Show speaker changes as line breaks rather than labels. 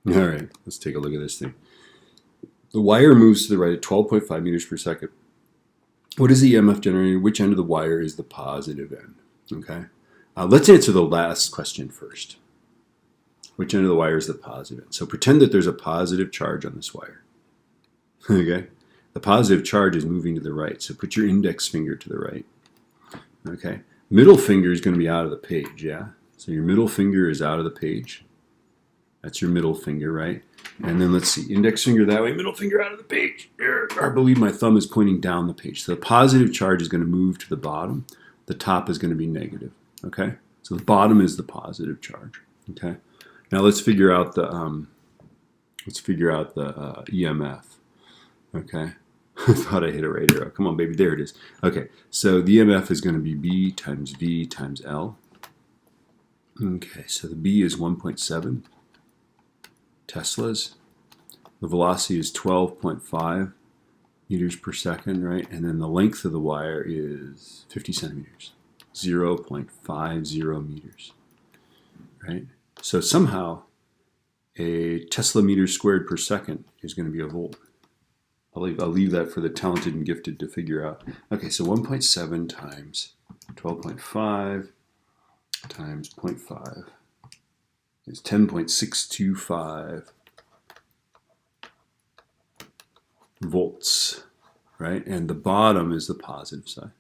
All right, let's take a look at this thing. The wire moves to the right at 12.5 meters per second. What is the EMF generated? Which end of the wire is the positive end? Okay. Let's answer the last question first. Which end of the wire is the positive end? So pretend that there's a positive charge on this wire. Okay. The positive charge is moving to the right. So put your index finger to the right. Okay. Middle finger is going to be out of the page. Yeah. So your middle finger is out of the page. That's your middle finger, right? And then let's see, index finger that way, middle finger out of the page. I believe my thumb is pointing down the page. So the positive charge is going to move to the bottom. The top is going to be negative, okay? So the bottom is the positive charge, okay? Now let's figure out the EMF, okay? I thought I hit a right arrow. Come on, baby, there it is. Okay, so the EMF is going to be B times V times L. Okay, so the B is 1.7 Teslas. The velocity is 12.5 meters per second, right? And then the length of the wire is 50 centimeters, 0.50 meters, right? So somehow a Tesla meter squared per second is going to be a volt. I'll leave that for the talented and gifted to figure out. Okay, so 1.7 times 12.5 times 0.5 is 10.625 volts, right? And the bottom is the positive side.